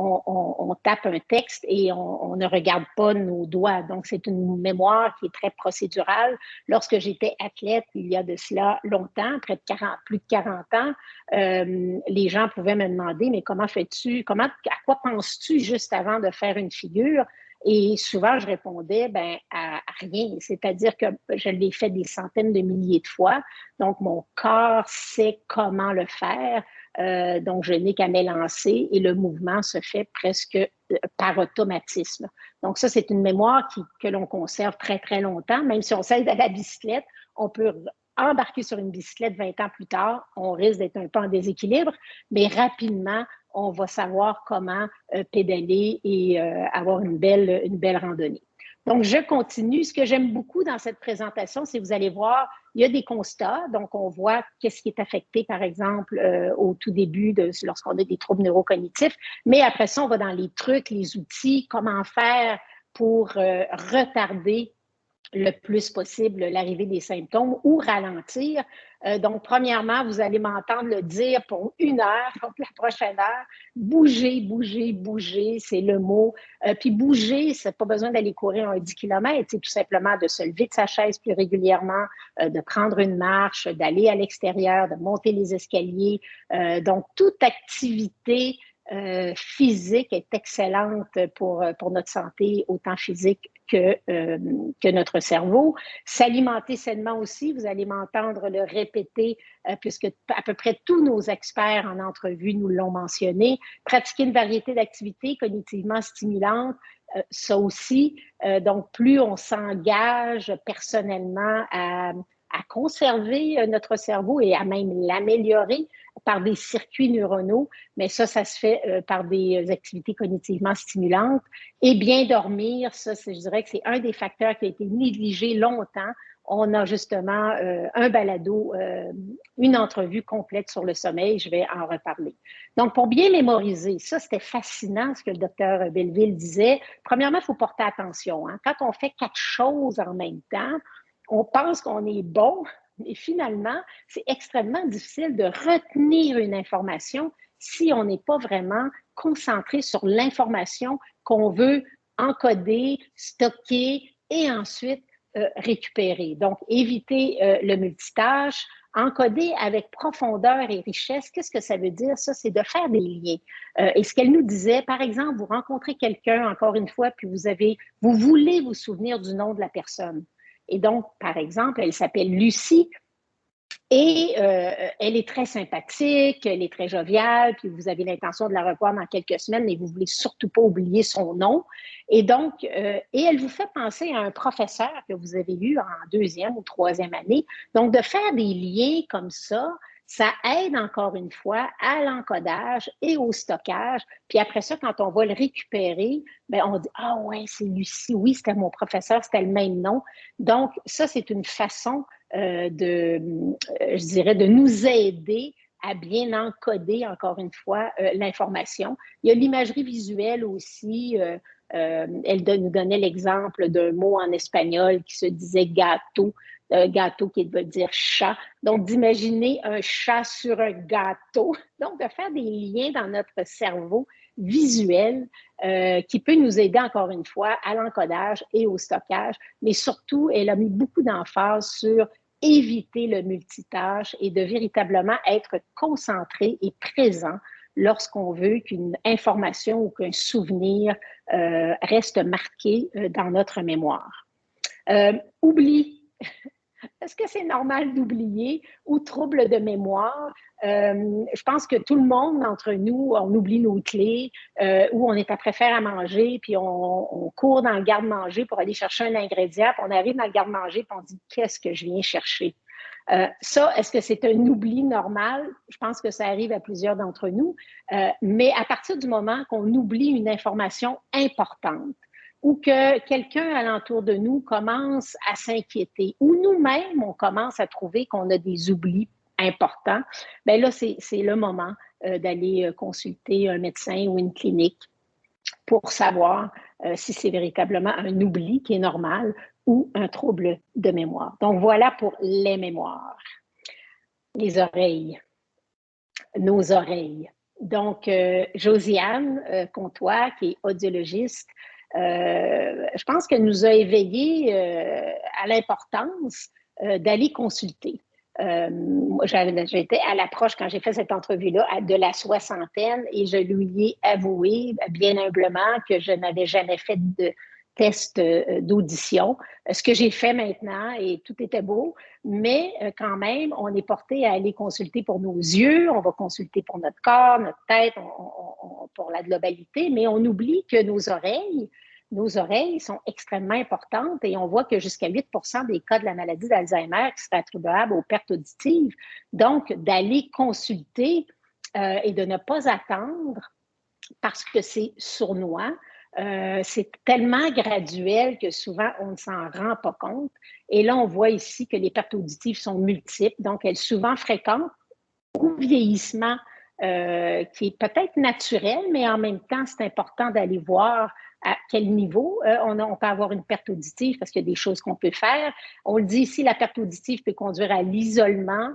on tape un texte et on ne regarde pas nos doigts. Donc, c'est une mémoire qui est très procédurale. Lorsque j'étais athlète, il y a de cela longtemps, plus de 40 ans, les gens pouvaient me demander, mais comment fais-tu, à quoi penses-tu juste avant de faire une figure? Et souvent, je répondais à rien. C'est-à-dire que je l'ai fait des centaines de milliers de fois. Donc, mon corps sait comment le faire. Donc, je n'ai qu'à m'élancer et le mouvement se fait presque par automatisme. Donc, ça, c'est une mémoire que l'on conserve très, très longtemps. Même si on s'aide à la bicyclette, on peut embarquer sur une bicyclette 20 ans plus tard. On risque d'être un peu en déséquilibre, mais rapidement, on va savoir comment pédaler et avoir une belle randonnée. Donc, je continue. Ce que j'aime beaucoup dans cette présentation, c'est que vous allez voir, il y a des constats. Donc, on voit qu'est-ce qui est affecté, par exemple, au tout début, lorsqu'on a des troubles neurocognitifs. Mais après ça, on va dans les trucs, les outils, comment faire pour retarder le plus possible l'arrivée des symptômes ou ralentir. Donc, premièrement, vous allez m'entendre le dire pour 1 heure, donc la prochaine heure, bouger, bouger, bouger, c'est le mot. Puis bouger, c'est pas besoin d'aller courir un 10 km, c'est tout simplement de se lever de sa chaise plus régulièrement, de prendre une marche, d'aller à l'extérieur, de monter les escaliers. Donc, toute activité physique est excellente pour notre santé, autant physique que notre cerveau. S'alimenter sainement aussi, vous allez m'entendre le répéter, puisque à peu près tous nos experts en entrevue nous l'ont mentionné. Pratiquer une variété d'activités cognitivement stimulantes, ça aussi. Donc, plus on s'engage personnellement à conserver notre cerveau et à même l'améliorer par des circuits neuronaux, mais ça se fait par des activités cognitivement stimulantes. Et bien dormir, ça, je dirais que c'est un des facteurs qui a été négligé longtemps. On a justement un balado, une entrevue complète sur le sommeil, je vais en reparler. Donc, pour bien mémoriser, ça, c'était fascinant ce que le docteur Belleville disait. Premièrement, il faut porter attention. Hein. Quand on fait 4 choses en même temps, on pense qu'on est bon, mais finalement, c'est extrêmement difficile de retenir une information si on n'est pas vraiment concentré sur l'information qu'on veut encoder, stocker et ensuite récupérer. Donc, éviter le multitâche, encoder avec profondeur et richesse. Qu'est-ce que ça veut dire? Ça, c'est de faire des liens. Et ce qu'elle nous disait, par exemple, vous rencontrez quelqu'un, encore une fois, puis vous voulez vous souvenir du nom de la personne. Et donc, par exemple, elle s'appelle Lucie et elle est très sympathique, elle est très joviale, puis vous avez l'intention de la revoir dans quelques semaines, mais vous ne voulez surtout pas oublier son nom. Et donc, et elle vous fait penser à un professeur que vous avez eu en 2e ou 3e année. Donc, de faire des liens comme ça aide encore une fois à l'encodage et au stockage. Puis après ça, quand on va le récupérer, bien, on dit « Ah ouais, c'est Lucie, oui, c'était mon professeur, c'était le même nom. » Donc, ça, c'est une façon je dirais, de nous aider à bien encoder, encore une fois, l'information. Il y a l'imagerie visuelle aussi. Elle nous donnait l'exemple d'un mot en espagnol qui se disait gâteau. Gâteau qui veut dire chat. Donc, d'imaginer un chat sur un gâteau. Donc, de faire des liens dans notre cerveau visuel qui peut nous aider, encore une fois, à l'encodage et au stockage. Mais surtout, elle a mis beaucoup d'emphase sur éviter le multitâche et de véritablement être concentré et présent lorsqu'on veut qu'une information ou qu'un souvenir reste marqué dans notre mémoire. Oubli. Est-ce que c'est normal d'oublier ou trouble de mémoire? Je pense que tout le monde d'entre nous, on oublie nos clés ou on est après faire à manger, puis on court dans le garde-manger pour aller chercher un ingrédient, puis on arrive dans le garde-manger, puis on dit « Qu'est-ce que je viens chercher? » Ça, est-ce que c'est un oubli normal? Je pense que ça arrive à plusieurs d'entre nous, mais à partir du moment qu'on oublie une information importante, ou que quelqu'un alentour de nous commence à s'inquiéter, ou nous-mêmes, on commence à trouver qu'on a des oublis importants, bien là, c'est le moment d'aller consulter un médecin ou une clinique pour savoir si c'est véritablement un oubli qui est normal ou un trouble de mémoire. Donc, voilà pour les mémoires. Les oreilles, nos oreilles. Donc, Josiane Comtois, qui est audiologiste, je pense qu'elle nous a éveillés à l'importance d'aller consulter. J'étais à l'approche, quand j'ai fait cette entrevue-là, de la soixantaine et je lui ai avoué bien humblement que je n'avais jamais fait de test d'audition. Ce que j'ai fait maintenant, et tout était beau, mais quand même, on est porté à aller consulter pour nos yeux, on va consulter pour notre corps, notre tête, pour la globalité, mais on oublie que nos oreilles sont extrêmement importantes et on voit que jusqu'à 8% des cas de la maladie d'Alzheimer qui seraient attribuables aux pertes auditives. Donc, d'aller consulter et de ne pas attendre parce que c'est sournois, c'est tellement graduel que souvent on ne s'en rend pas compte. Et là, on voit ici que les pertes auditives sont multiples, donc elles sont souvent fréquentes au vieillissement qui est peut-être naturel, mais en même temps, c'est important d'aller voir à quel niveau on peut avoir une perte auditive parce qu'il y a des choses qu'on peut faire. On le dit ici, la perte auditive peut conduire à l'isolement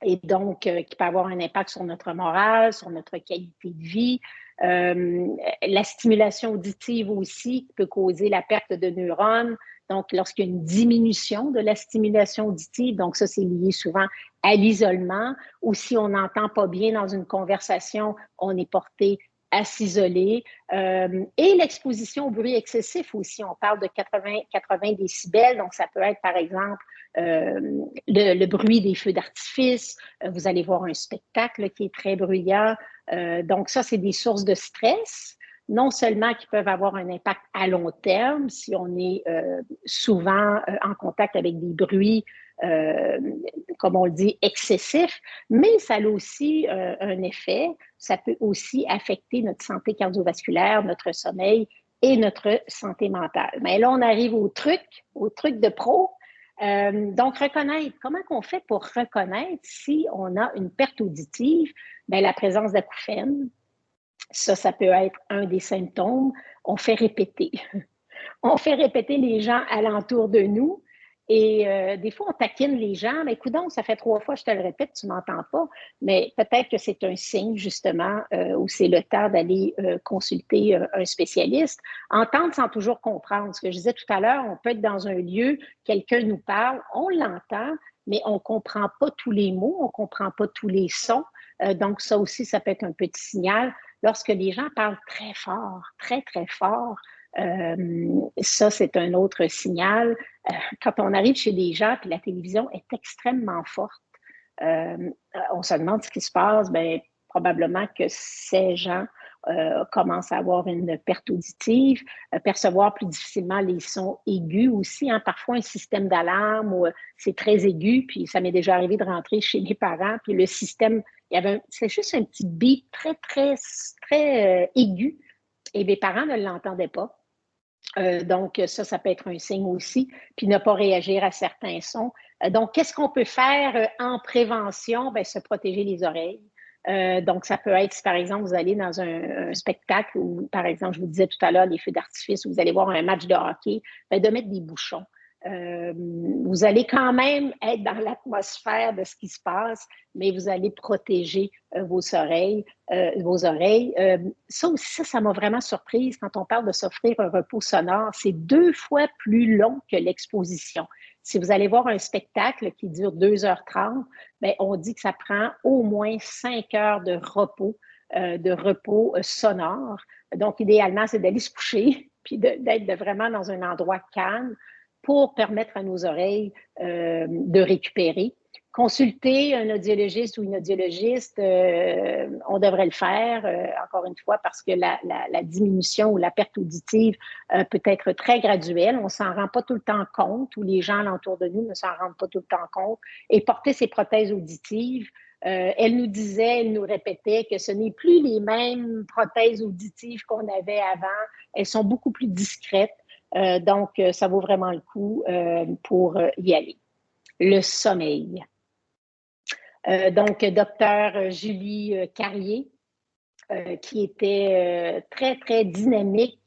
et donc qui peut avoir un impact sur notre morale, sur notre qualité de vie. La stimulation auditive aussi peut causer la perte de neurones. Donc, lorsqu'il y a une diminution de la stimulation auditive, donc ça, c'est lié souvent à l'isolement, ou si on n'entend pas bien dans une conversation, on est porté à s'isoler. Et l'exposition au bruit excessif aussi, on parle de 80 décibels, donc ça peut être par exemple le bruit des feux d'artifice, vous allez voir un spectacle qui est très bruyant, donc ça c'est des sources de stress, non seulement qui peuvent avoir un impact à long terme si on est souvent en contact avec des bruits comme on le dit, excessif, mais ça a aussi un effet. Ça peut aussi affecter notre santé cardiovasculaire, notre sommeil et notre santé mentale. Mais là, on arrive au truc de pro. Donc, reconnaître, comment on fait pour reconnaître si on a une perte auditive? Bien, la présence d'acouphènes, ça peut être un des symptômes. On fait répéter. On fait répéter les gens alentour de nous. Et des fois, on taquine les gens. Mais écoute, ça fait 3 fois que je te le répète, tu ne m'entends pas. Mais peut-être que c'est un signe, justement, où c'est le temps d'aller consulter un spécialiste. Entendre sans toujours comprendre. Ce que je disais tout à l'heure, on peut être dans un lieu, quelqu'un nous parle, on l'entend, mais on ne comprend pas tous les mots, on ne comprend pas tous les sons. Donc, ça aussi, ça peut être un petit signal. Lorsque les gens parlent très fort, très, très fort, ça, c'est un autre signal. Quand on arrive chez des gens, puis la télévision est extrêmement forte, on se demande ce qui se passe. Bien, probablement que ces gens commencent à avoir une perte auditive, percevoir plus difficilement les sons aigus aussi. Hein. Parfois, un système d'alarme où c'est très aigu, puis ça m'est déjà arrivé de rentrer chez mes parents, puis le système, c'est juste un petit beat très, très, très aigu, et mes parents ne l'entendaient pas. Donc, ça peut être un signe aussi, puis ne pas réagir à certains sons. Donc, qu'est-ce qu'on peut faire en prévention? Bien, se protéger les oreilles. Donc, ça peut être, si par exemple, vous allez dans un spectacle où, par exemple, je vous disais tout à l'heure, les feux d'artifice, où vous allez voir un match de hockey, bien, de mettre des bouchons. Vous allez quand même être dans l'atmosphère de ce qui se passe, mais vous allez protéger vos oreilles. Ça aussi, ça m'a vraiment surprise quand on parle de s'offrir un repos sonore. C'est 2 fois plus long que l'exposition. Si vous allez voir un spectacle qui dure 2h30, bien, on dit que ça prend au moins 5 heures de repos sonore. Donc, idéalement, c'est d'aller se coucher puis d'être vraiment dans un endroit calme pour permettre à nos oreilles de récupérer. Consulter un audiologiste ou une audiologiste, on devrait le faire, encore une fois, parce que la diminution ou la perte auditive peut être très graduelle. On ne s'en rend pas tout le temps compte, ou les gens alentour de nous ne s'en rendent pas tout le temps compte. Et porter ces prothèses auditives, elle nous disait, elle nous répétait que ce n'est plus les mêmes prothèses auditives qu'on avait avant. Elles sont beaucoup plus discrètes. Donc, ça vaut vraiment le coup pour y aller. Le sommeil. Donc, docteur Julie Carrier, qui était très, très dynamique.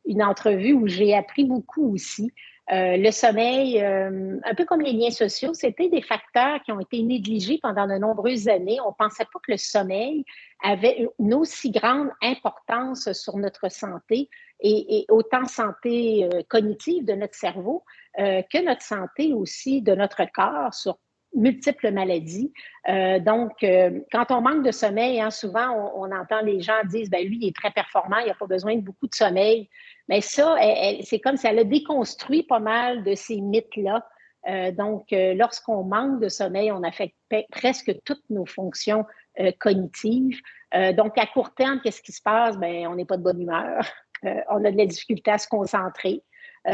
Une entrevue où j'ai appris beaucoup aussi. Le sommeil, un peu comme les liens sociaux, c'était des facteurs qui ont été négligés pendant de nombreuses années. On ne pensait pas que le sommeil avait une aussi grande importance sur notre santé et autant santé cognitive de notre cerveau que notre santé aussi de notre corps sur multiples maladies. Quand on manque de sommeil, hein, souvent on entend les gens dire, ben lui, il est très performant, il n'a pas besoin de beaucoup de sommeil. Mais ça, c'est comme si elle a déconstruit pas mal de ces mythes-là. Lorsqu'on manque de sommeil, on affecte presque toutes nos fonctions cognitives. Donc, à court terme, qu'est-ce qui se passe? Ben, on n'est pas de bonne humeur. On a de la difficulté à se concentrer.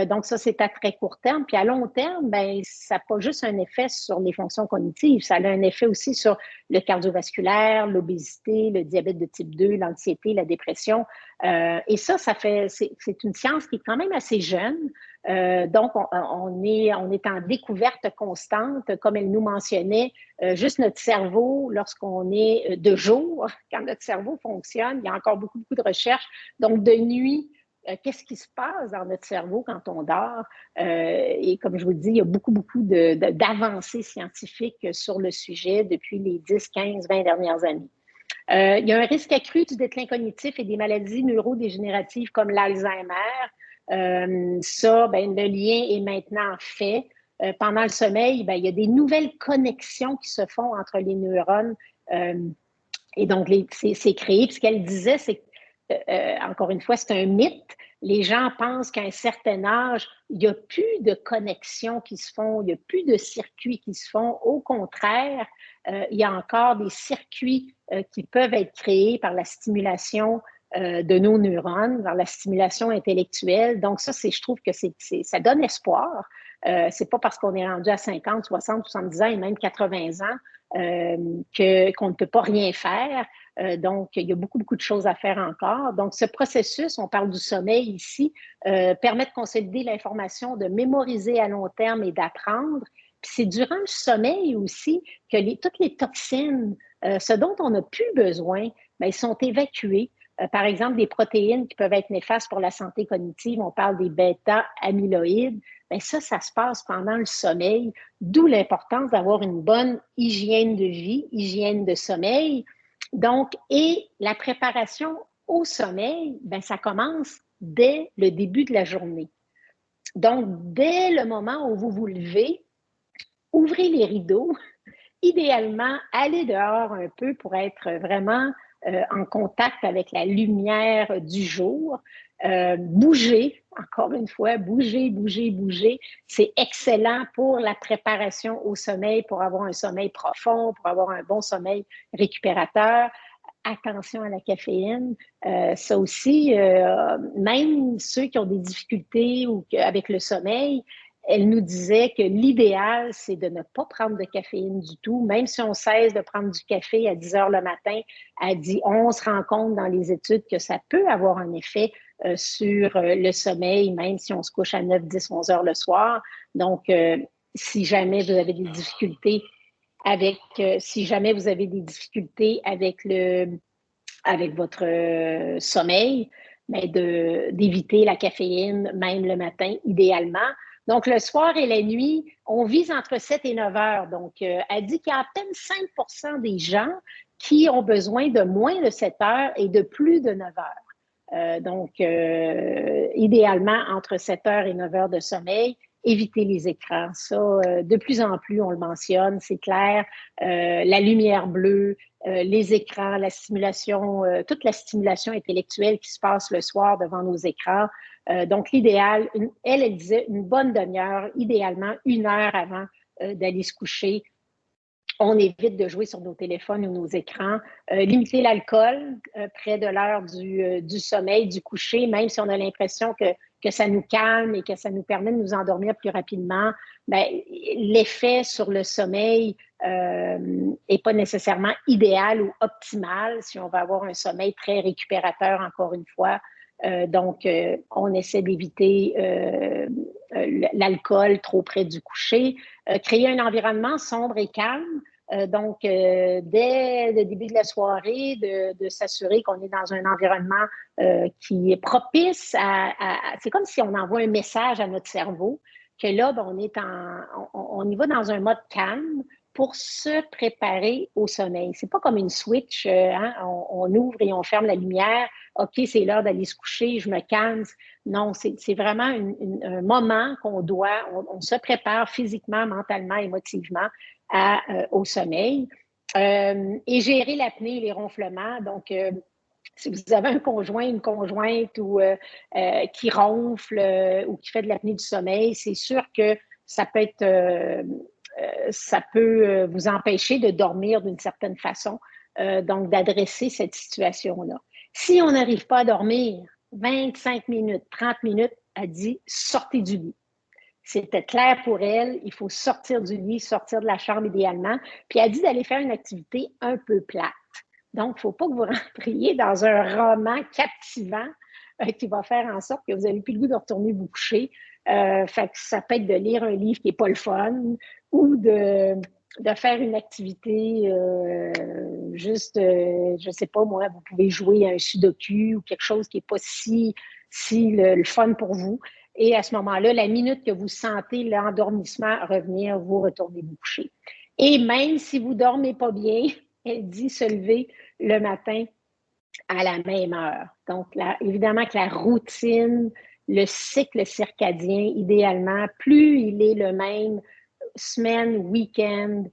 Donc, ça, c'est à très court terme. Puis à long terme, ben, ça n'a pas juste un effet sur les fonctions cognitives, ça a un effet aussi sur le cardiovasculaire, l'obésité, le diabète de type 2, l'anxiété, la dépression. Et ça c'est une science qui est quand même assez jeune. Donc, on est en découverte constante, comme elle nous mentionnait. Juste notre cerveau, lorsqu'on est de jour, quand notre cerveau fonctionne, il y a encore beaucoup, beaucoup de recherches. Donc, de nuit, qu'est-ce qui se passe dans notre cerveau quand on dort? Et comme je vous le dis, il y a beaucoup, beaucoup d'avancées scientifiques sur le sujet depuis les 10, 15, 20 dernières années. Il y a un risque accru du déclin cognitif et des maladies neurodégénératives comme l'Alzheimer. Le lien est maintenant fait. Pendant le sommeil, il y a des nouvelles connexions qui se font entre les neurones. Et donc, c'est créé. Puis ce qu'elle disait, c'est encore une fois, c'est un mythe. Les gens pensent qu'à un certain âge, il n'y a plus de connexions qui se font, il n'y a plus de circuits qui se font. Au contraire, il y a encore des circuits qui peuvent être créés par la stimulation de nos neurones, par la stimulation intellectuelle. Donc ça, je trouve que ça donne espoir. C'est pas parce qu'on est rendu à 50, 60, 70 ans et même 80 ans qu'on ne peut pas rien faire. Donc, il y a beaucoup, beaucoup de choses à faire encore. Donc, ce processus, on parle du sommeil ici, permet de consolider l'information, de mémoriser à long terme et d'apprendre. Puis c'est durant le sommeil aussi que toutes les toxines, ce dont on n'a plus besoin, bien, sont évacuées. Par exemple, des protéines qui peuvent être néfastes pour la santé cognitive, on parle des bêta-amyloïdes. Bien, ça se passe pendant le sommeil, d'où l'importance d'avoir une bonne hygiène de vie, hygiène de sommeil. Donc, et la préparation au sommeil, bien, ça commence dès le début de la journée. Donc, dès le moment où vous vous levez, ouvrez les rideaux, idéalement, allez dehors un peu pour être vraiment en contact avec la lumière du jour. Bougez, encore une fois, bougez, bougez, bougez. C'est excellent pour la préparation au sommeil, pour avoir un sommeil profond, pour avoir un bon sommeil récupérateur. Attention à la caféine. Ça aussi, même ceux qui ont des difficultés avec le sommeil, elle nous disait que l'idéal, c'est de ne pas prendre de caféine du tout. Même si on cesse de prendre du café à 10 heures le matin, on se rend compte dans les études que ça peut avoir un effet sur le sommeil, même si on se couche à 9, 10, 11 heures le soir. Donc, si jamais vous avez des difficultés avec votre sommeil, mais d'éviter la caféine, même le matin, idéalement. Donc, le soir et la nuit, on vise entre 7 et 9 heures. Donc, elle dit qu'il y a à peine 5 des gens qui ont besoin de moins de 7 heures et de plus de 9 heures. Idéalement, entre 7 heures et 9 heures de sommeil, éviter les écrans. Ça, de plus en plus, on le mentionne, c'est clair. La lumière bleue, les écrans, la stimulation, toute la stimulation intellectuelle qui se passe le soir devant nos écrans. Donc, l'idéal, elle disait une bonne demi-heure, idéalement 1 heure avant d'aller se coucher. On évite de jouer sur nos téléphones ou nos écrans. Limiter l'alcool près de l'heure du sommeil, du coucher, même si on a l'impression que ça nous calme et que ça nous permet de nous endormir plus rapidement. Bien, l'effet sur le sommeil n'est pas nécessairement idéal ou optimal si on va avoir un sommeil très récupérateur, encore une fois. On essaie d'éviter l'alcool trop près du coucher. Créer un environnement sombre et calme. Dès le début de la soirée, de s'assurer qu'on est dans un environnement qui est propice c'est comme si on envoie un message à notre cerveau que là, ben, on y va dans un mode calme pour se préparer au sommeil. C'est pas comme une switch, hein? On ouvre et on ferme la lumière. OK, c'est l'heure d'aller se coucher, je me calme. Non, c'est vraiment un moment qu'on doit, on se prépare physiquement, mentalement, émotivement au sommeil. Et gérer l'apnée et les ronflements. Donc, si vous avez un conjoint, une conjointe qui ronfle ou qui fait de l'apnée du sommeil, c'est sûr que ça peut être, ça peut vous empêcher de dormir d'une certaine façon. Donc, d'adresser cette situation-là. Si on n'arrive pas à dormir 25 minutes, 30 minutes, elle dit sortez du lit. C'était clair pour elle, il faut sortir du lit, sortir de la chambre idéalement. Puis elle dit d'aller faire une activité un peu plate. Donc, il ne faut pas que vous rentriez dans un roman captivant qui va faire en sorte que vous n'avez plus le goût de retourner vous coucher. Fait que ça peut être de lire un livre qui n'est pas le fun ou de faire une activité juste, je ne sais pas moi, vous pouvez jouer à un sudoku ou quelque chose qui n'est pas si le fun pour vous. Et à ce moment-là, la minute que vous sentez l'endormissement revenir, vous retournez vous coucher. Et même si vous ne dormez pas bien, elle dit se lever le matin à la même heure. Donc, là, évidemment que la routine, le cycle circadien, idéalement, plus il est le même semaine, week-end,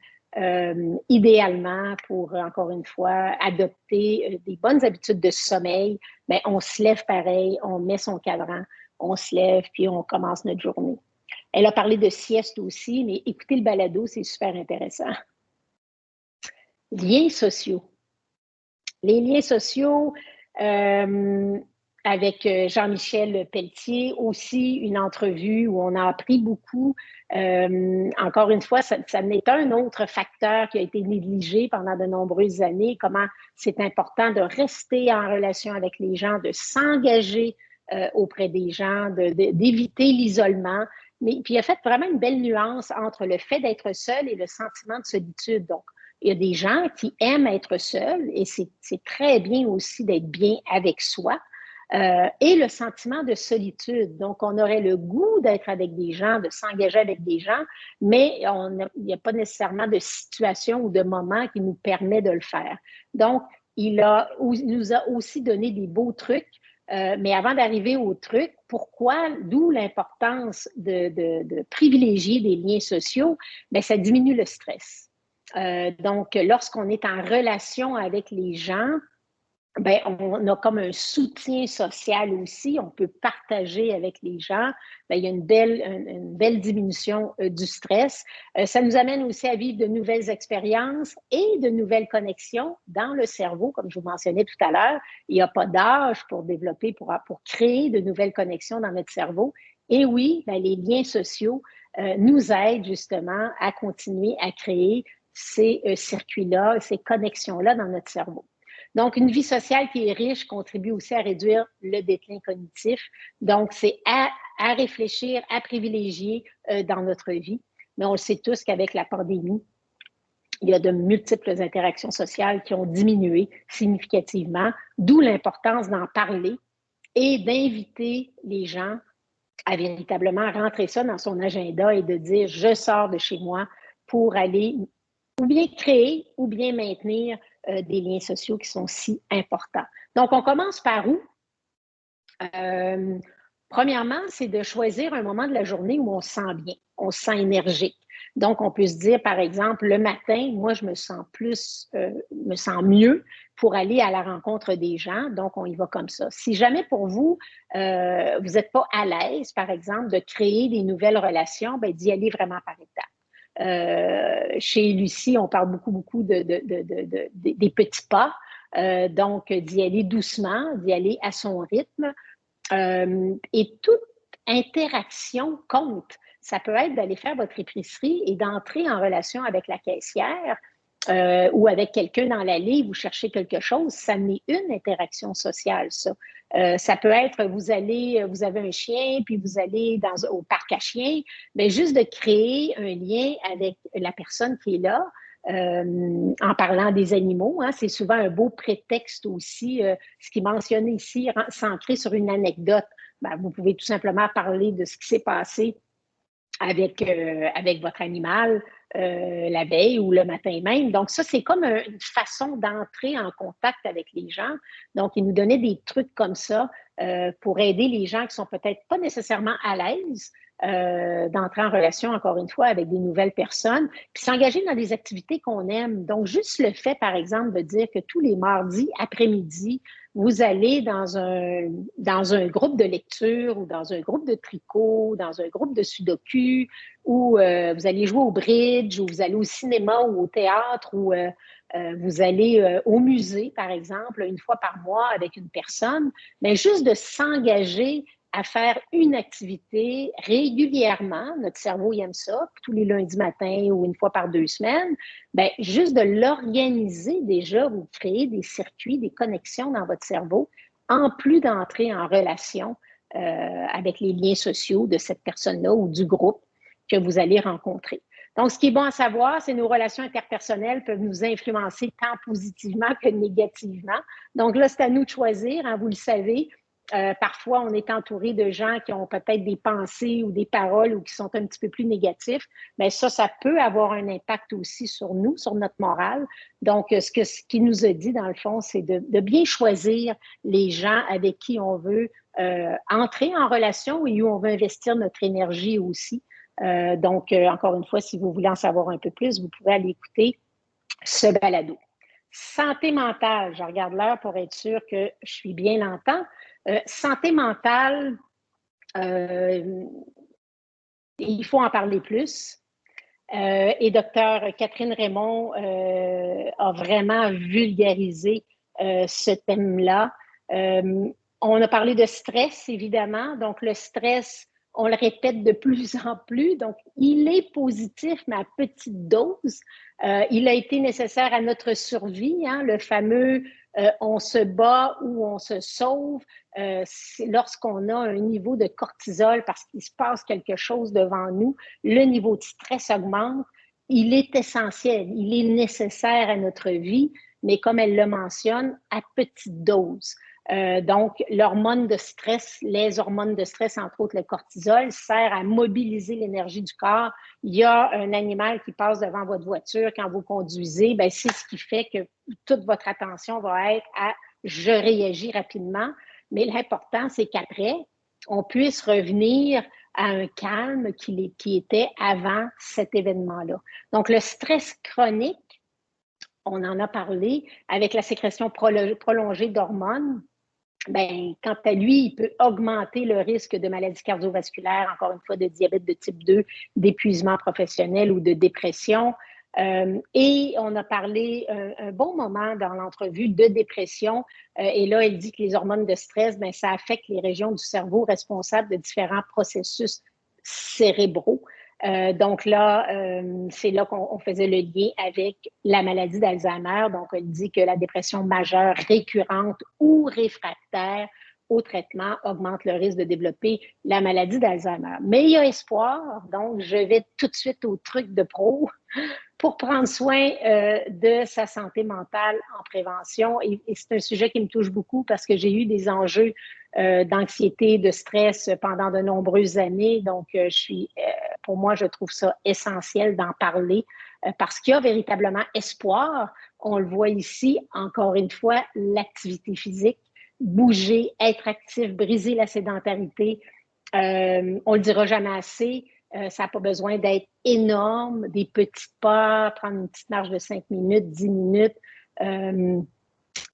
idéalement, pour, encore une fois, adopter des bonnes habitudes de sommeil, bien, on se lève pareil, on met son cadran, on se lève, puis on commence notre journée. Elle a parlé de sieste aussi, mais écoutez le balado, c'est super intéressant. Liens sociaux. Les liens sociaux, avec Jean-Michel Pelletier, aussi une entrevue où on a appris beaucoup. Encore une fois, ça n'est un autre facteur qui a été négligé pendant de nombreuses années, comment c'est important de rester en relation avec les gens, de s'engager auprès des gens, d'éviter l'isolement. Mais puis il a fait vraiment une belle nuance entre le fait d'être seul et le sentiment de solitude. Donc, il y a des gens qui aiment être seuls et c'est très bien aussi d'être bien avec soi. Et le sentiment de solitude. Donc, on aurait le goût d'être avec des gens, de s'engager avec des gens, mais il n'y a pas nécessairement de situation ou de moment qui nous permet de le faire. Donc, il nous a aussi donné des beaux trucs, mais avant d'arriver aux trucs, d'où l'importance de privilégier des liens sociaux, bien, ça diminue le stress. Donc, lorsqu'on est en relation avec les gens, ben, on a comme un soutien social aussi. On peut partager avec les gens. Ben, il y a une belle diminution du stress. Ça nous amène aussi à vivre de nouvelles expériences et de nouvelles connexions dans le cerveau, comme je vous mentionnais tout à l'heure. Il n'y a pas d'âge pour développer, pour créer de nouvelles connexions dans notre cerveau. Et oui, ben, les liens sociaux nous aident justement à continuer à créer ces circuits-là, ces connexions-là dans notre cerveau. Donc, une vie sociale qui est riche contribue aussi à réduire le déclin cognitif. Donc, c'est à réfléchir, à privilégier dans notre vie. Mais on le sait tous qu'avec la pandémie, il y a de multiples interactions sociales qui ont diminué significativement, d'où l'importance d'en parler et d'inviter les gens à véritablement rentrer ça dans son agenda et de dire, je sors de chez moi pour aller ou bien créer ou bien maintenir des liens sociaux qui sont si importants. Donc, on commence par où? Premièrement, c'est de choisir un moment de la journée où on se sent bien, on se sent énergique. Donc, on peut se dire, par exemple, le matin, moi, je me sens mieux pour aller à la rencontre des gens. Donc, on y va comme ça. Si jamais pour vous, vous n'êtes pas à l'aise, par exemple, de créer des nouvelles relations, bien, d'y aller vraiment par étapes. Chez Lucie, on parle beaucoup des petits pas. Donc, d'y aller doucement, d'y aller à son rythme. Et toute interaction compte. Ça peut être d'aller faire votre épicerie et d'entrer en relation avec la caissière ou avec quelqu'un dans l'allée, vous cherchez quelque chose. Ça n'est une interaction sociale, ça. Ça peut être, vous avez un chien, puis vous allez au parc à chiens, mais juste de créer un lien avec la personne qui est là, en parlant des animaux. Hein, c'est souvent un beau prétexte aussi. Ce qui est mentionné ici, s'ancrer sur une anecdote. Ben, vous pouvez tout simplement parler de ce qui s'est passé avec votre animal la veille ou le matin même. Donc, ça, c'est comme une façon d'entrer en contact avec les gens. Donc, il nous donnait des trucs comme ça pour aider les gens qui sont peut-être pas nécessairement à l'aise d'entrer en relation, encore une fois, avec des nouvelles personnes, puis s'engager dans des activités qu'on aime. Donc, juste le fait, par exemple, de dire que tous les mardis après-midi, vous allez dans un groupe de lecture ou dans un groupe de tricot, dans un groupe de sudoku, ou vous allez jouer au bridge, ou vous allez au cinéma ou au théâtre, ou vous allez au musée, par exemple, une fois par mois avec une personne, mais juste de s'engager à faire une activité régulièrement, notre cerveau il aime ça, tous les lundis matins ou une fois par 2 semaines, bien, juste de l'organiser déjà, vous créez des circuits, des connexions dans votre cerveau, en plus d'entrer en relation avec les liens sociaux de cette personne-là ou du groupe que vous allez rencontrer. Donc, ce qui est bon à savoir, c'est que nos relations interpersonnelles peuvent nous influencer tant positivement que négativement. Donc là, c'est à nous de choisir, hein, vous le savez. Parfois, on est entouré de gens qui ont peut-être des pensées ou des paroles ou qui sont un petit peu plus négatifs. Mais ça peut avoir un impact aussi sur nous, sur notre morale. Donc, ce qu'il nous a dit, dans le fond, c'est de bien choisir les gens avec qui on veut entrer en relation et où on veut investir notre énergie aussi. Donc, encore une fois, si vous voulez en savoir un peu plus, vous pouvez aller écouter ce balado. Santé mentale, je regarde l'heure pour être sûre que je suis bien longtemps. Santé mentale, il faut en parler plus. Et docteur Catherine Raymond a vraiment vulgarisé ce thème-là. On a parlé de stress, évidemment. Donc, le stress, on le répète de plus en plus. Donc, il est positif, mais à petite dose. Il a été nécessaire à notre survie, hein, le fameux on se bat ou on se sauve lorsqu'on a un niveau de cortisol parce qu'il se passe quelque chose devant nous, le niveau de stress augmente. Il est essentiel, il est nécessaire à notre vie, mais comme elle le mentionne, à petite dose. Donc, l'hormone de stress, les hormones de stress, entre autres le cortisol, sert à mobiliser l'énergie du corps. Il y a un animal qui passe devant votre voiture quand vous conduisez, ben, c'est ce qui fait que toute votre attention va être à je réagis rapidement. Mais l'important, c'est qu'après, on puisse revenir à un calme qui était avant cet événement-là. Donc, le stress chronique, on en a parlé, avec la sécrétion prolongée d'hormones, ben, quant à lui, il peut augmenter le risque de maladies cardiovasculaires, encore une fois, de diabète de type 2, d'épuisement professionnel ou de dépression. Et on a parlé un bon moment dans l'entrevue de dépression. Et là, elle dit que les hormones de stress, ben, ça affecte les régions du cerveau responsables de différents processus cérébraux. Donc là, c'est là qu'on faisait le lien avec la maladie d'Alzheimer. Donc, elle dit que la dépression majeure récurrente ou réfractaire au traitement augmente le risque de développer la maladie d'Alzheimer. Mais il y a espoir, donc je vais tout de suite au truc de pro pour prendre soin de sa santé mentale en prévention. Et c'est un sujet qui me touche beaucoup parce que j'ai eu des enjeux d'anxiété, de stress pendant de nombreuses années. Donc, pour moi, je trouve ça essentiel d'en parler parce qu'il y a véritablement espoir. On le voit ici, encore une fois, l'activité physique, bouger, être actif, briser la sédentarité. On le dira jamais assez. Ça n'a pas besoin d'être énorme, des petits pas, prendre une petite marche de 5 minutes, 10 minutes.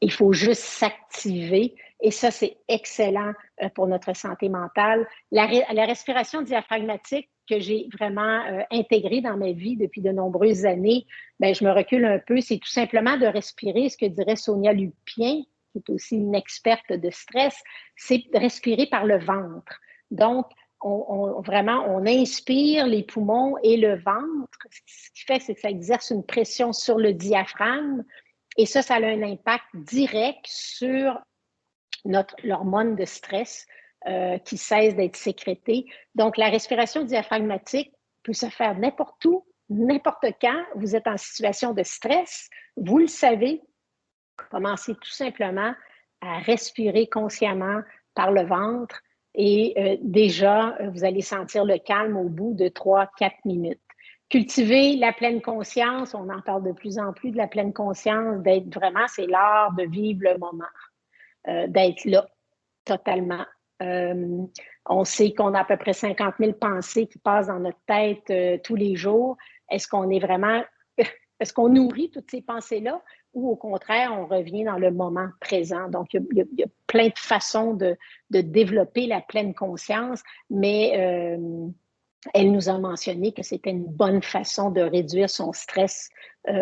Il faut juste s'activer et ça, c'est excellent pour notre santé mentale. La respiration diaphragmatique que j'ai vraiment intégrée dans ma vie depuis de nombreuses années, ben, je me recule un peu, c'est tout simplement de respirer, ce que dirait Sonia Lupien, qui est aussi une experte de stress, c'est de respirer par le ventre. Donc, vraiment, on inspire les poumons et le ventre. Ce qui fait, c'est que ça exerce une pression sur le diaphragme. Et ça a un impact direct sur l'hormone de stress qui cesse d'être sécrétée. Donc, la respiration diaphragmatique peut se faire n'importe où, n'importe quand. Vous êtes en situation de stress, vous le savez. Commencez tout simplement à respirer consciemment par le ventre. Et déjà, vous allez sentir le calme au bout de 3-4 minutes. Cultiver la pleine conscience, on en parle de plus en plus de la pleine conscience, d'être vraiment, c'est l'art de vivre le moment, d'être là totalement. Euh, on sait qu'on a à peu près 50 000 pensées qui passent dans notre tête tous les jours. Est-ce qu'on est vraiment, est-ce qu'on nourrit toutes ces pensées-là ou au contraire, on revient dans le moment présent? Donc, il y a plein de façons de développer la pleine conscience, mais elle nous a mentionné que c'était une bonne façon de réduire son stress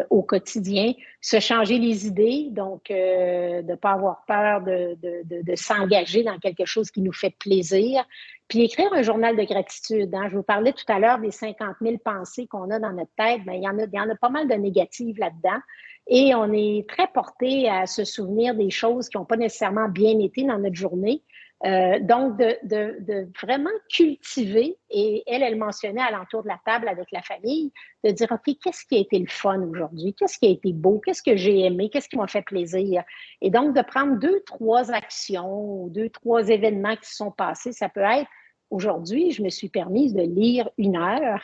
au quotidien, se changer les idées, donc de ne pas avoir peur de s'engager dans quelque chose qui nous fait plaisir, puis écrire un journal de gratitude. Hein. Je vous parlais tout à l'heure des 50 000 pensées qu'on a dans notre tête, mais il y en a pas mal de négatives là-dedans. Et on est très porté à se souvenir des choses qui n'ont pas nécessairement bien été dans notre journée. Donc, de vraiment cultiver, et elle mentionnait à l'entour de la table avec la famille, de dire, OK, qu'est-ce qui a été le fun aujourd'hui? Qu'est-ce qui a été beau? Qu'est-ce que j'ai aimé? Qu'est-ce qui m'a fait plaisir? Et donc, de prendre 2-3 actions ou 2-3 événements qui se sont passés, ça peut être, aujourd'hui, je me suis permise de lire 1 heure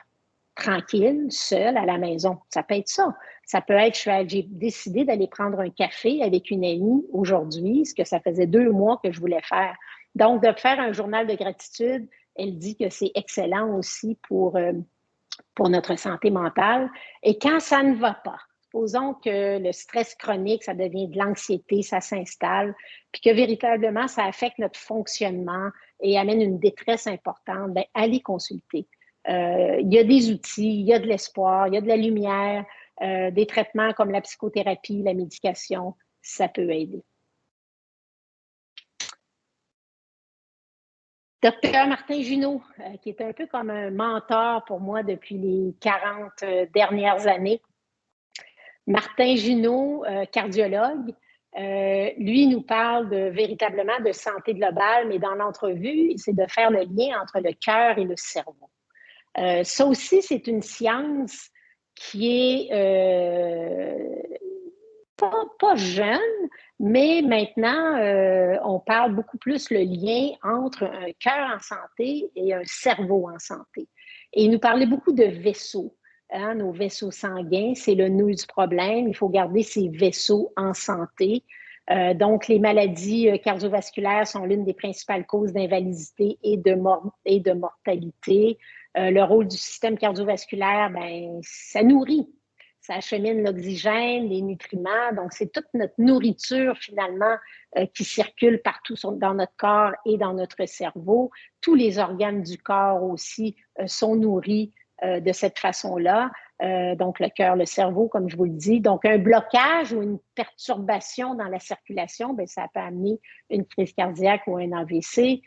tranquille, seule à la maison. Ça peut être ça. Ça peut être, j'ai décidé d'aller prendre un café avec une amie aujourd'hui, ce que ça faisait 2 mois que je voulais faire. Donc, de faire un journal de gratitude, elle dit que c'est excellent aussi pour notre santé mentale. Et quand ça ne va pas, supposons que le stress chronique, ça devient de l'anxiété, ça s'installe, puis que véritablement, ça affecte notre fonctionnement et amène une détresse importante, bien, allez consulter. Il y a des outils, il y a de l'espoir, il y a de la lumière, des traitements comme la psychothérapie, la médication, ça peut aider. Docteur Martin Junot, qui est un peu comme un mentor pour moi depuis les 40 dernières années. Martin Junot, cardiologue, lui nous parle véritablement de santé globale, mais dans l'entrevue, c'est de faire le lien entre le cœur et le cerveau. Ça aussi, c'est une science qui est pas jeune, mais maintenant, on parle beaucoup plus le lien entre un cœur en santé et un cerveau en santé. Et il nous parlait beaucoup de vaisseaux. Hein, nos vaisseaux sanguins, c'est le nœud du problème. Il faut garder ces vaisseaux en santé. Donc, les maladies cardiovasculaires sont l'une des principales causes d'invalidité et de mortalité. Le rôle du système cardiovasculaire, ben, ça nourrit. Ça achemine l'oxygène, les nutriments. Donc, c'est toute notre nourriture, finalement, qui circule partout dans notre corps et dans notre cerveau. Tous les organes du corps aussi sont nourris de cette façon-là. Donc, le cœur, le cerveau, comme je vous le dis. Donc, un blocage ou une perturbation dans la circulation, bien, ça peut amener une crise cardiaque ou un AVC.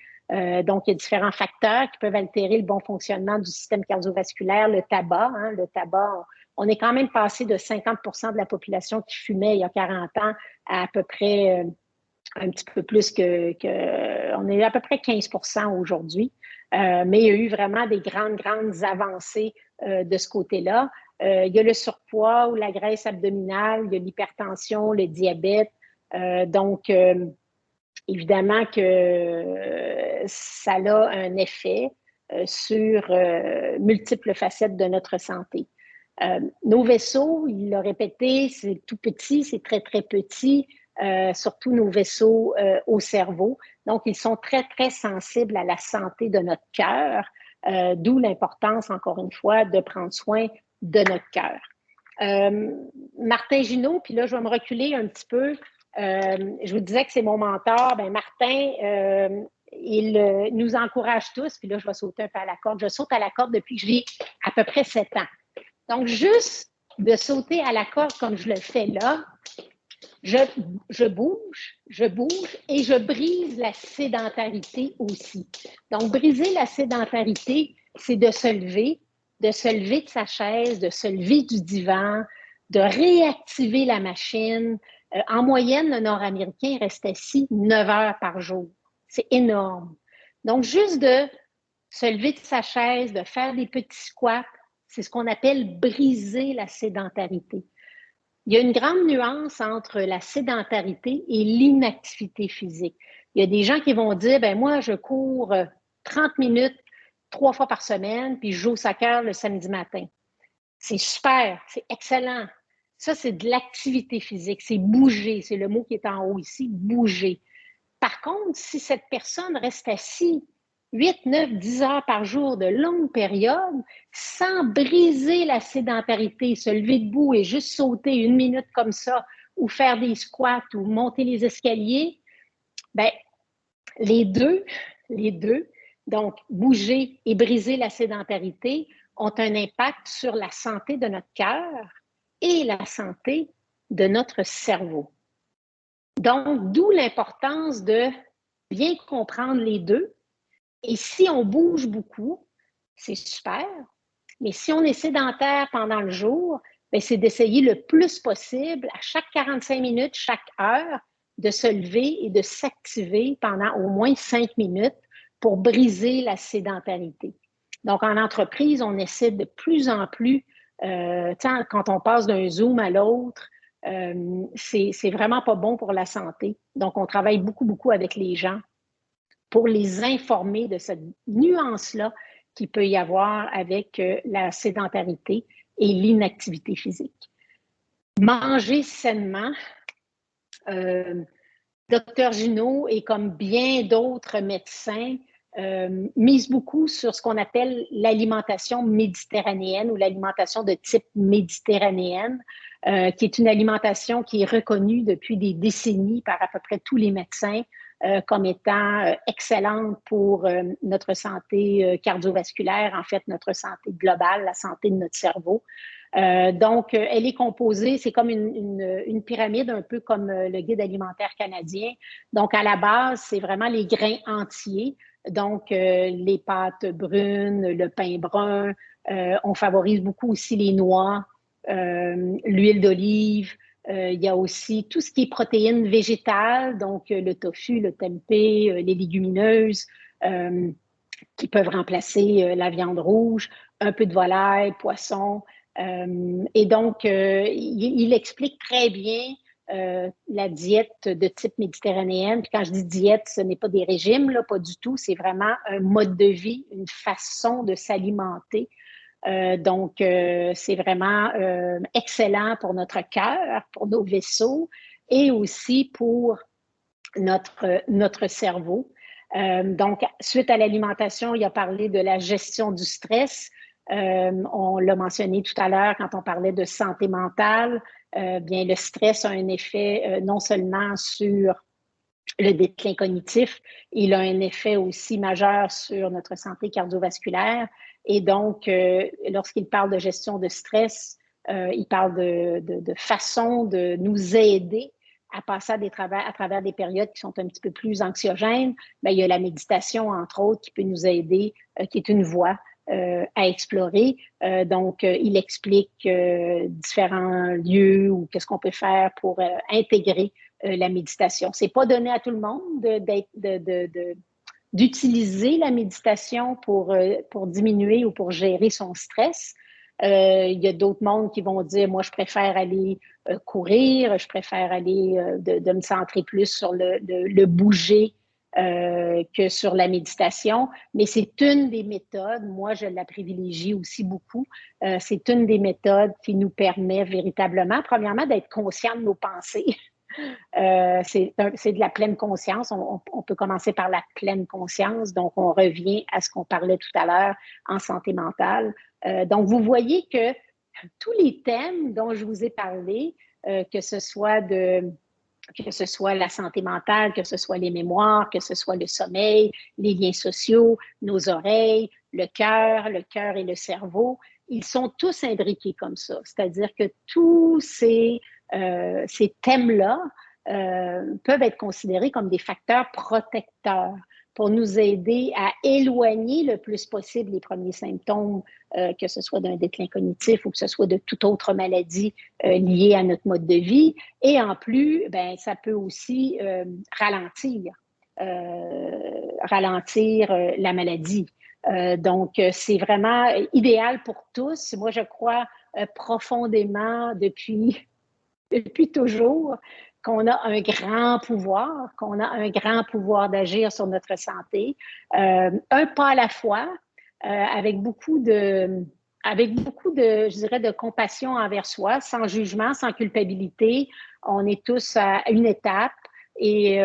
Donc, il y a différents facteurs qui peuvent altérer le bon fonctionnement du système cardiovasculaire. Le tabac, hein, le tabac, on est quand même passé de 50 de la population qui fumait il y a 40 ans à peu près un petit peu plus on est à peu près 15 aujourd'hui. Mais il y a eu vraiment des grandes avancées de ce côté-là. Il y a le surpoids ou la graisse abdominale, il y a l'hypertension, le diabète. Donc, évidemment que ça a un effet sur multiples facettes de notre santé. Nos vaisseaux, il l'a répété, c'est tout petit, c'est très, très petit, surtout nos vaisseaux au cerveau. Donc, ils sont très, très sensibles à la santé de notre cœur, d'où l'importance, encore une fois, de prendre soin de notre cœur. Martin Junot, puis là, je vais me reculer un petit peu. Je vous disais que c'est mon mentor. Ben, Martin, il nous encourage tous, puis là, je vais sauter un peu à la corde. Je saute à la corde depuis que j'ai à peu près 7 ans. Donc, juste de sauter à la corde comme je le fais là, je bouge et je brise la sédentarité aussi. Donc, briser la sédentarité, c'est de se lever de sa chaise, de se lever du divan, de réactiver la machine. En moyenne, le Nord-Américain reste assis 9 heures par jour. C'est énorme. Donc, juste de se lever de sa chaise, de faire des petits squats, c'est ce qu'on appelle briser la sédentarité. Il y a une grande nuance entre la sédentarité et l'inactivité physique. Il y a des gens qui vont dire, ben moi, je cours 30 minutes 3 fois par semaine, puis je joue au soccer le samedi matin. C'est super, c'est excellent. Ça, c'est de l'activité physique, c'est bouger, c'est le mot qui est en haut ici, bouger. Par contre, si cette personne reste assise 8, 9, 10 heures par jour de longues périodes, sans briser la sédentarité, se lever debout et juste sauter 1 minute comme ça, ou faire des squats ou monter les escaliers, ben, les deux, donc bouger et briser la sédentarité, ont un impact sur la santé de notre cœur et la santé de notre cerveau. Donc, d'où l'importance de bien comprendre les deux. Et si on bouge beaucoup, c'est super, mais si on est sédentaire pendant le jour, bien, c'est d'essayer le plus possible, à chaque 45 minutes, chaque heure, de se lever et de s'activer pendant au moins 5 minutes pour briser la sédentarité. Donc, en entreprise, on essaie de plus en plus, quand on passe d'un Zoom à l'autre, c'est vraiment pas bon pour la santé. Donc, on travaille beaucoup, beaucoup avec les gens pour les informer de cette nuance-là qu'il peut y avoir avec la sédentarité et l'inactivité physique. Manger sainement, Dr Junot et comme bien d'autres médecins mise beaucoup sur ce qu'on appelle l'alimentation méditerranéenne ou l'alimentation de type méditerranéenne, qui est une alimentation qui est reconnue depuis des décennies par à peu près tous les médecins comme étant excellente pour notre santé cardiovasculaire, en fait notre santé globale, la santé de notre cerveau. Donc, elle est composée, c'est comme une pyramide, un peu comme le guide alimentaire canadien. Donc, à la base, c'est vraiment les grains entiers. Donc, les pâtes brunes, le pain brun. On favorise beaucoup aussi les noix, l'huile d'olive. Il y a aussi tout ce qui est protéines végétales, donc le tofu, le tempeh, les légumineuses qui peuvent remplacer la viande rouge, un peu de volaille, poisson. Et donc, il explique très bien la diète de type méditerranéenne. Puis quand je dis diète, ce n'est pas des régimes, là, pas du tout. C'est vraiment un mode de vie, une façon de s'alimenter. Donc, c'est vraiment excellent pour notre cœur, pour nos vaisseaux et aussi pour notre cerveau. Donc, suite à l'alimentation, il a parlé de la gestion du stress. On l'a mentionné tout à l'heure quand on parlait de santé mentale. Bien, le stress a un effet non seulement sur le déclin cognitif, il a un effet aussi majeur sur notre santé cardiovasculaire. Et donc, lorsqu'il parle de gestion de stress, il parle de façon de nous aider à passer à travers des périodes qui sont un petit peu plus anxiogènes. Bien, il y a la méditation, entre autres, qui peut nous aider, qui est une voie à explorer. Donc, il explique différents lieux ou qu'est-ce qu'on peut faire pour intégrer la méditation. C'est pas donné à tout le monde d'utiliser la méditation pour diminuer ou pour gérer son stress. Il y a d'autres mondes qui vont dire, moi, je préfère aller courir, je préfère aller de me centrer plus sur le bouger que sur la méditation. Mais c'est une des méthodes, moi, je la privilégie aussi beaucoup. C'est une des méthodes qui nous permet véritablement, premièrement, d'être conscient de nos pensées. C'est de la pleine conscience. On peut commencer par la pleine conscience. Donc, on revient à ce qu'on parlait tout à l'heure en santé mentale. Donc, vous voyez que tous les thèmes dont je vous ai parlé, que ce soit la santé mentale, que ce soit les mémoires, que ce soit le sommeil, les liens sociaux, nos oreilles, le cœur et le cerveau, ils sont tous imbriqués comme ça. C'est-à-dire que tous ces thèmes-là peuvent être considérés comme des facteurs protecteurs pour nous aider à éloigner le plus possible les premiers symptômes, que ce soit d'un déclin cognitif ou que ce soit de toute autre maladie liée à notre mode de vie. Et en plus, ben, ça peut aussi ralentir la maladie. Donc, c'est vraiment idéal pour tous. Moi, je crois profondément depuis toujours qu'on a un grand pouvoir, d'agir sur notre santé, un pas à la fois, avec beaucoup de, je dirais, de compassion envers soi, sans jugement, sans culpabilité. On est tous à une étape et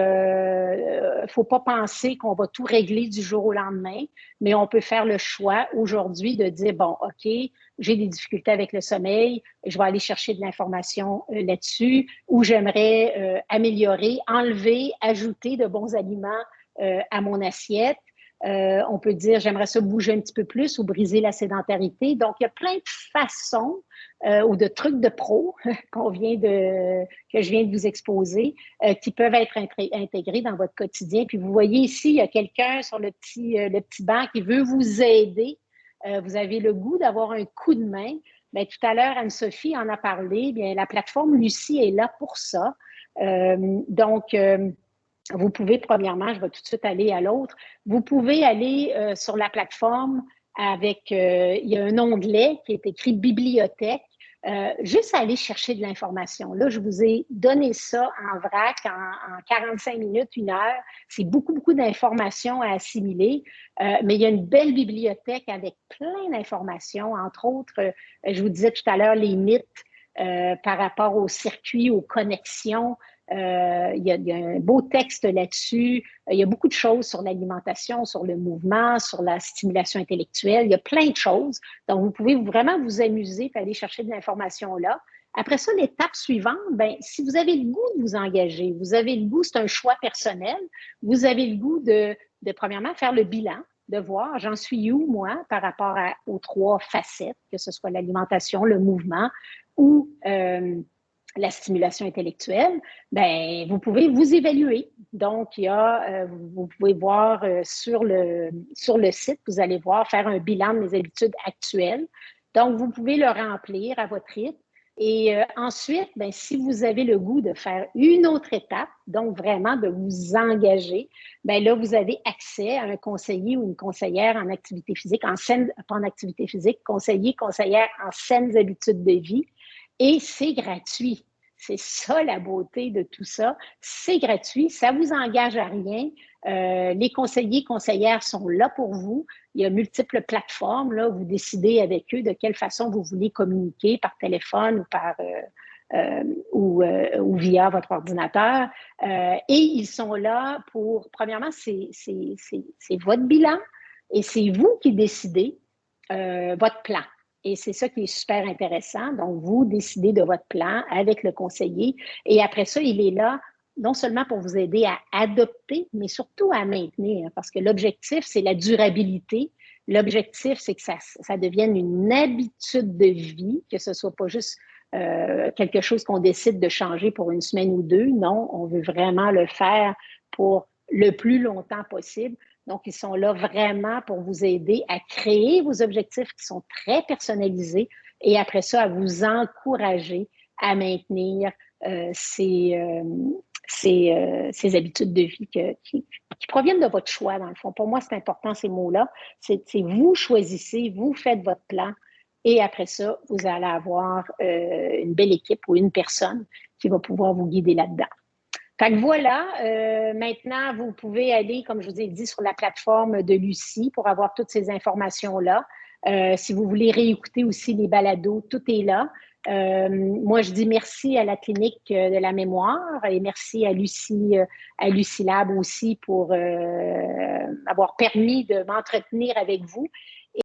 faut pas penser qu'on va tout régler du jour au lendemain, mais on peut faire le choix aujourd'hui de dire, bon, OK, j'ai des difficultés avec le sommeil, je vais aller chercher de l'information là-dessus, ou j'aimerais améliorer, enlever, ajouter de bons aliments à mon assiette. On peut dire, j'aimerais ça bouger un petit peu plus ou briser la sédentarité. Donc, il y a plein de façons ou de trucs de pro que je viens de vous exposer qui peuvent être intégrés dans votre quotidien. Puis, vous voyez ici, il y a quelqu'un sur le petit banc qui veut vous aider. Vous avez le goût d'avoir un coup de main. Bien, tout à l'heure, Anne-Sophie en a parlé. Bien, la plateforme Lucie est là pour ça. Donc, vous pouvez, premièrement, je vais tout de suite aller à l'autre, vous pouvez aller sur la plateforme avec, il y a un onglet qui est écrit Bibliothèque, juste aller chercher de l'information. Là, je vous ai donné ça en vrac en 45 minutes, 1 heure. C'est beaucoup, beaucoup d'informations à assimiler, mais il y a une belle bibliothèque avec plein d'informations, entre autres, je vous disais tout à l'heure, les mythes par rapport aux circuits, aux connexions. Il y a un beau texte là-dessus. Il y a beaucoup de choses sur l'alimentation, sur le mouvement, sur la stimulation intellectuelle. Il y a plein de choses. Donc, vous pouvez vraiment vous amuser et aller chercher de l'information là. Après ça, l'étape suivante, ben, si vous avez le goût de vous engager, vous avez le goût, c'est un choix personnel, vous avez le goût de premièrement, faire le bilan, de voir j'en suis où, moi, par rapport aux 3 facettes, que ce soit l'alimentation, le mouvement ou la stimulation intellectuelle, ben vous pouvez vous évaluer. Donc, vous pouvez voir sur le site, vous allez voir, faire un bilan de mes habitudes actuelles. Donc, vous pouvez le remplir à votre rythme. Et ensuite, ben, si vous avez le goût de faire une autre étape, donc vraiment de vous engager, ben là, vous avez accès à un conseiller ou une conseillère en activité physique, pas en activité physique, conseillère en saines habitudes de vie. Et c'est gratuit. C'est ça la beauté de tout ça. C'est gratuit, ça ne vous engage à rien. Les conseillers, conseillères sont là pour vous. Il y a multiples plateformes. Là, vous décidez avec eux de quelle façon vous voulez communiquer, par téléphone ou via votre ordinateur. Et ils sont là pour, premièrement, c'est votre bilan et c'est vous qui décidez votre plan. Et c'est ça qui est super intéressant. Donc, vous décidez de votre plan avec le conseiller. Et après ça, il est là non seulement pour vous aider à adopter, mais surtout à maintenir. Parce que l'objectif, c'est la durabilité. L'objectif, c'est que ça devienne une habitude de vie, que ce ne soit pas juste quelque chose qu'on décide de changer pour une semaine ou 2. Non, on veut vraiment le faire pour le plus longtemps possible. Donc, ils sont là vraiment pour vous aider à créer vos objectifs qui sont très personnalisés et après ça, à vous encourager à maintenir ces habitudes de vie qui proviennent de votre choix, dans le fond. Pour moi, c'est important, ces mots-là. C'est vous choisissez, vous faites votre plan et après ça, vous allez avoir une belle équipe ou une personne qui va pouvoir vous guider là-dedans. Fait que voilà, maintenant, vous pouvez aller, comme je vous ai dit, sur la plateforme de Lucie pour avoir toutes ces informations-là. Si vous voulez réécouter aussi les balados, tout est là. Moi, je dis merci à la clinique de la mémoire et merci à Lucie Lab aussi pour m'avoir permis de m'entretenir avec vous.